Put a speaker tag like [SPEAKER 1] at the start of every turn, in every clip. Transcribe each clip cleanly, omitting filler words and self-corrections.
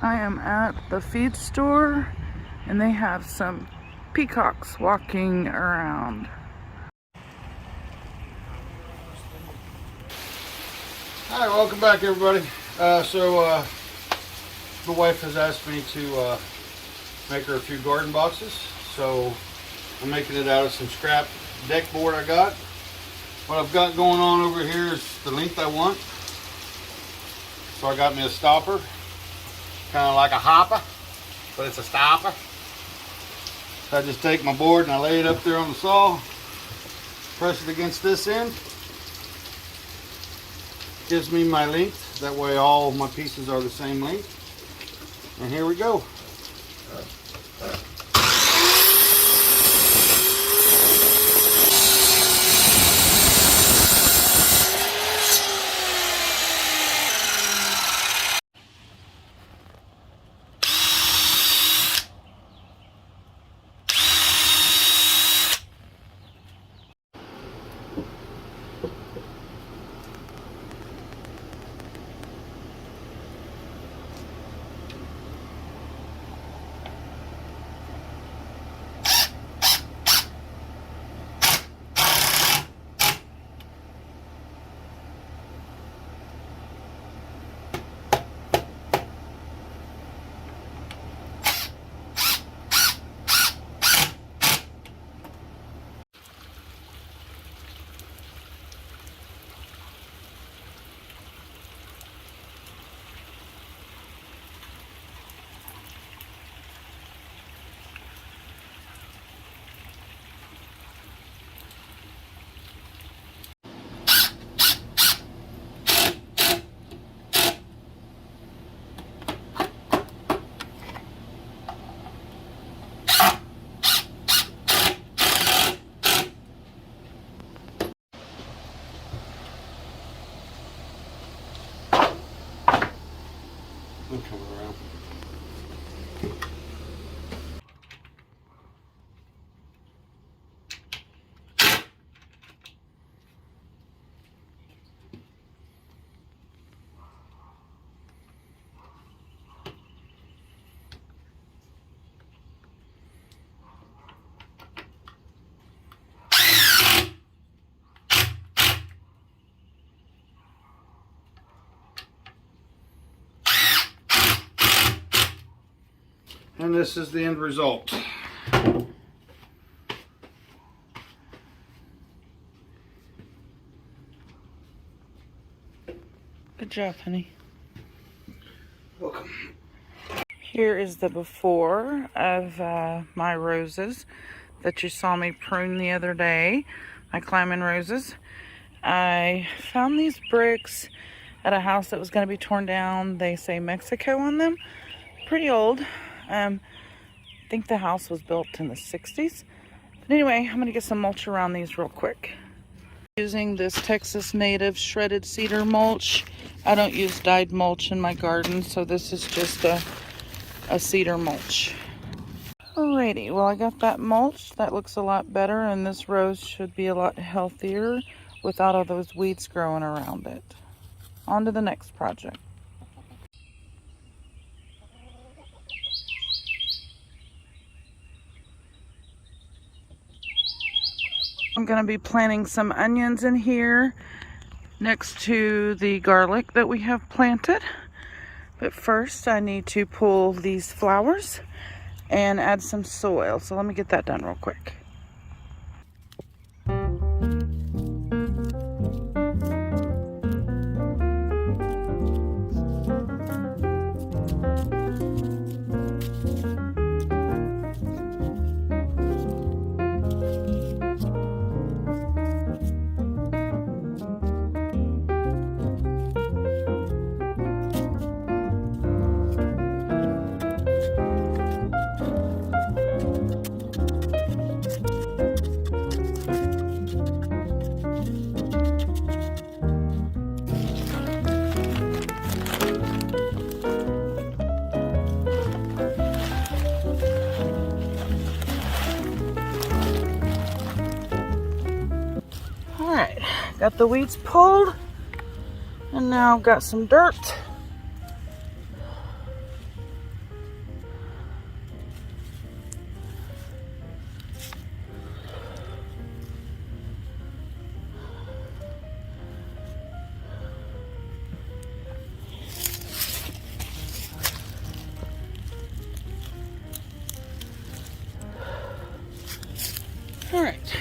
[SPEAKER 1] I am at the feed store and they have some peacocks walking around.
[SPEAKER 2] Hi, welcome back everybody. The wife has asked me to make her a few garden boxes. So I'm making it out of some scrap deck board I got. What I've got going on over here is the length I want. So I got me a stopper, kind of like a hopper, but it's a stopper. So I just take my board and I lay it up there on the saw, press it against this end. Gives me my length. That way all of my pieces are the same length. And here we go. I'm coming around. And this is the end result.
[SPEAKER 1] Good job, honey.
[SPEAKER 2] Welcome.
[SPEAKER 1] Here is the before of my roses that you saw me prune the other day. My climbing roses. I found these bricks at a house that was going to be torn down. They say Mexico on them. Pretty old. I think the house was built in the 60s. But anyway, I'm going to get some mulch around these real quick. Using this Texas native shredded cedar mulch. I don't use dyed mulch in my garden, so this is just a cedar mulch. Alrighty, well I got that mulch. That looks a lot better, and this rose should be a lot healthier without all those weeds growing around it. On to the next project. I'm going to be planting some onions in here next to the garlic that we have planted. But first I need to pull these flowers and add some soil. So let me get that done real quick. Alright, got the weeds pulled, and now I've got some dirt. right.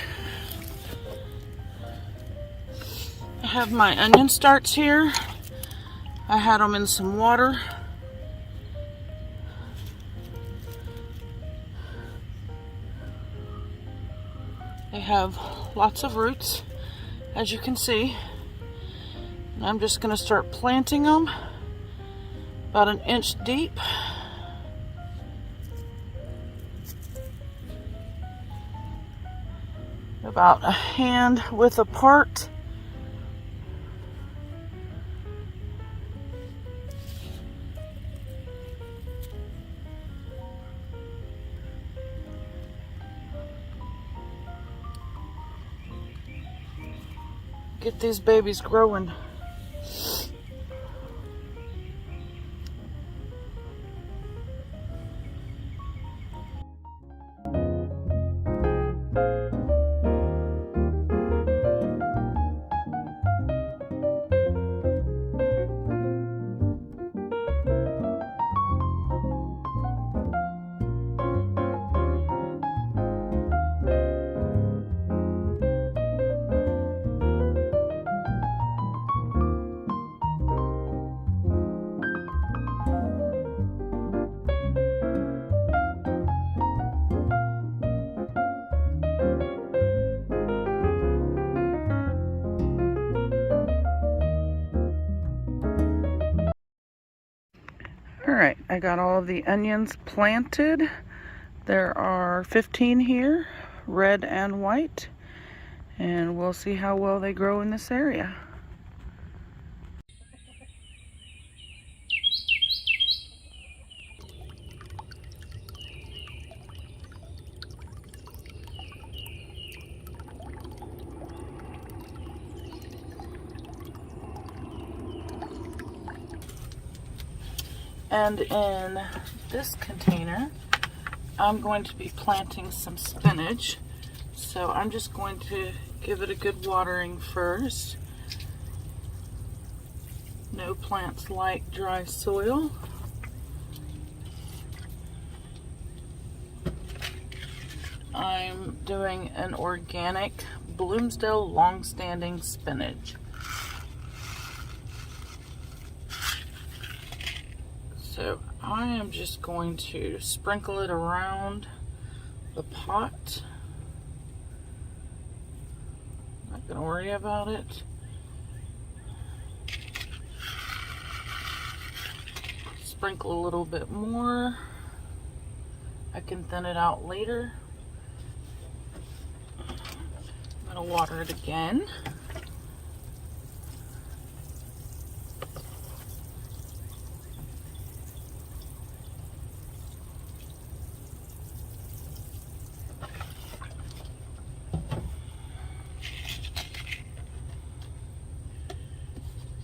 [SPEAKER 1] I have my onion starts here. I had them in some water. They have lots of roots, as you can see. And I'm just going to start planting them about an inch deep. About a hand width apart. Get these babies growing. Alright, I got all of the onions planted. There are 15 here, red and white, and we'll see how well they grow in this area. And in this container, I'm going to be planting some spinach. So I'm just going to give it a good watering first. No plants like dry soil. I'm doing an organic Bloomsdale long-standing spinach. So I am just going to sprinkle it around the pot. Not going to worry about it. Sprinkle a little bit more. I can thin it out later. I'm going to water it again.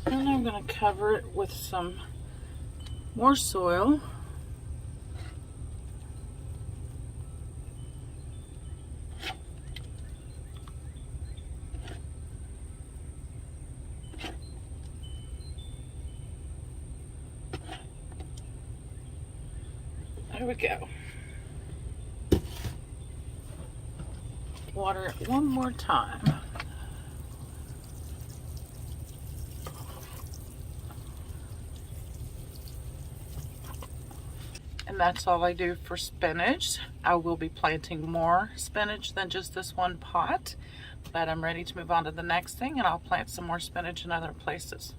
[SPEAKER 1] And I'm going to cover it with some more soil. There we go. Water it one more time. And that's all I do for spinach. I will be planting more spinach than just this one pot, but I'm ready to move on to the next thing, and I'll plant some more spinach in other places.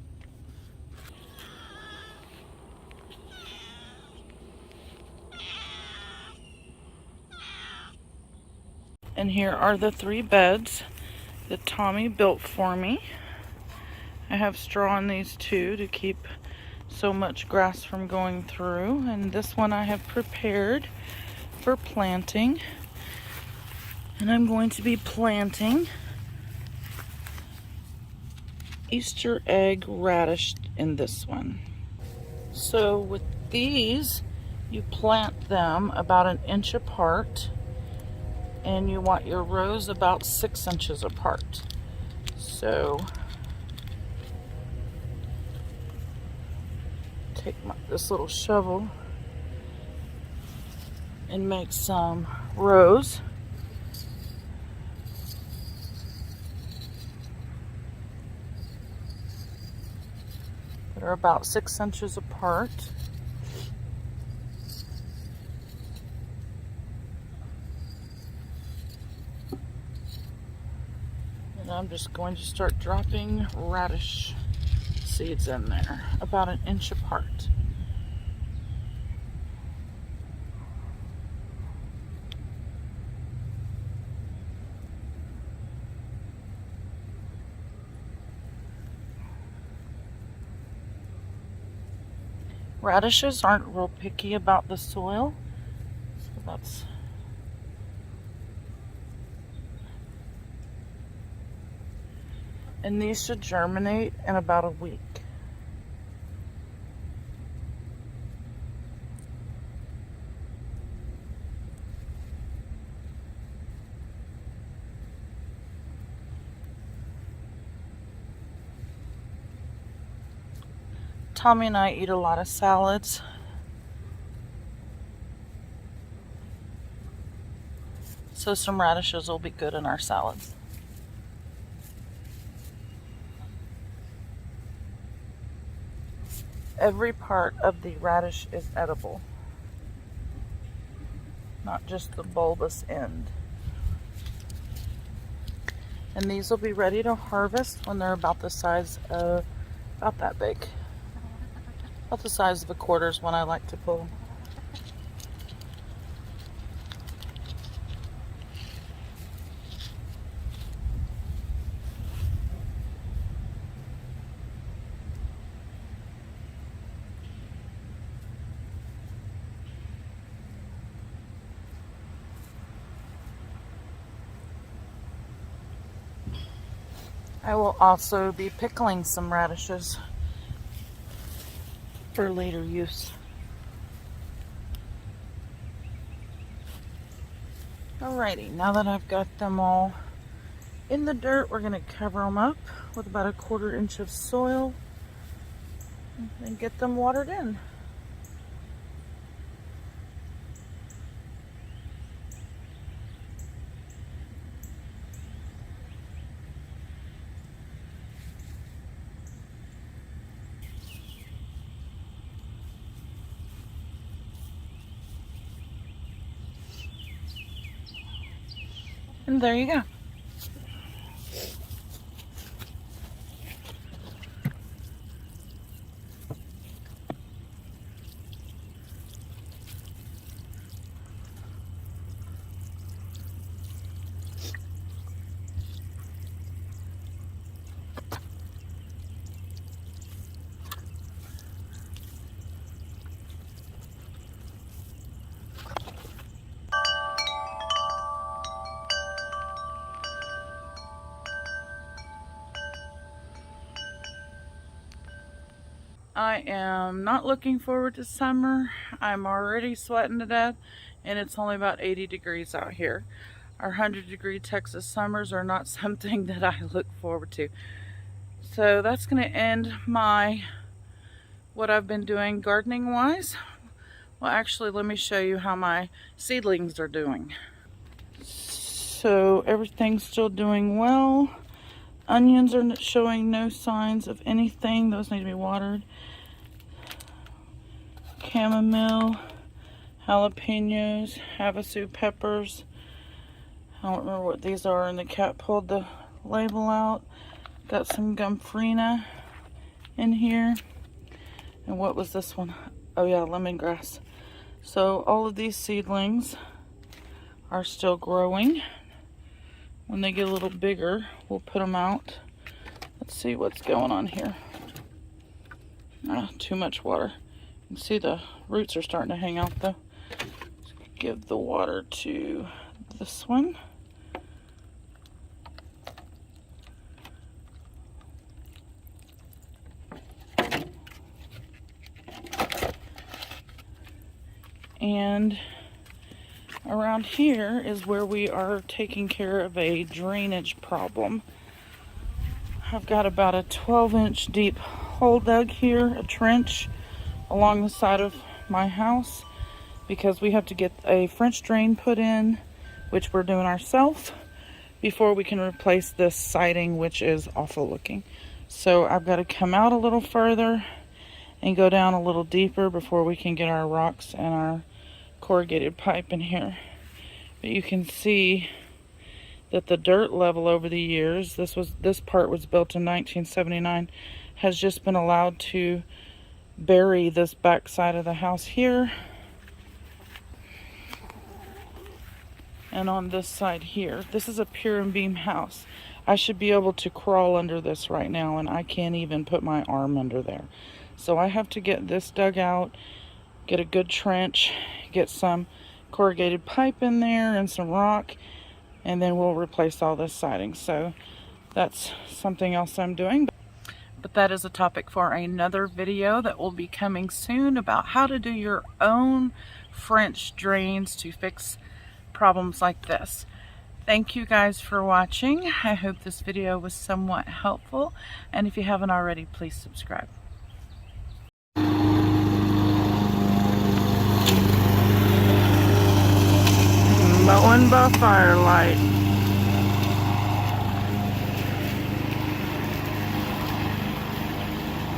[SPEAKER 1] And here are the 3 beds that Tommy built for me. I have straw in these 2 to keep so much grass from going through, and this one I have prepared for planting, and I'm going to be planting Easter egg radish in this one. So with these, you plant them about an inch apart, and you want your rows about 6 inches apart. So take this little shovel and make some rows. They're about 6 inches apart. And I'm just going to start dropping radish seeds in there, about 1 inch apart. Radishes aren't real picky about the soil, so that's and these should germinate in about a week. Tommy and I eat a lot of salads. So some radishes will be good in our salads. Every part of the radish is edible, not just the bulbous end. And these will be ready to harvest when they're about the size of, about that big. About the size of a quarter is when I like to pull. I will also be pickling some radishes for later use. Alrighty, now that I've got them all in the dirt, we're going to cover them up with about 1/4 inch of soil and get them watered in. And there you go. I am not looking forward to summer. I'm already sweating to death, and it's only about 80 degrees out here. Our 100-degree Texas summers are not something that I look forward to. So that's going to end what I've been doing gardening wise. Well, actually, let me show you how my seedlings are doing. So everything's still doing well. Onions are showing no signs of anything. Those need to be watered. Chamomile, jalapenos, havasu peppers. I don't remember what these are, and the cat pulled the label out. Got some gomphrena in here. And what was this one? Oh yeah, lemongrass. So all of these seedlings are still growing. When they get a little bigger, we'll put them out. Let's see what's going on here. Too much water. You can see the roots are starting to hang out though. Let's give the water to this one. And around here is where we are taking care of a drainage problem. I've got about a 12-inch deep hole dug here, a trench along the side of my house, because we have to get a French drain put in, which we're doing ourselves, before we can replace this siding, which is awful looking. So I've got to come out a little further and go down a little deeper before we can get our rocks and our corrugated pipe in here. But you can see that the dirt level over the years, this part was built in 1979, has just been allowed to bury this back side of the house here and on this side here. This is a pier and beam house. I should be able to crawl under this right now, and I can't even put my arm under there. So I have to get this dug out, get a good trench, get some corrugated pipe in there and some rock, and then we'll replace all this siding. So that's something else I'm doing. But that is a topic for another video that will be coming soon about how to do your own French drains to fix problems like this. Thank you guys for watching. I hope this video was somewhat helpful, and if you haven't already, please subscribe. Mowing by firelight.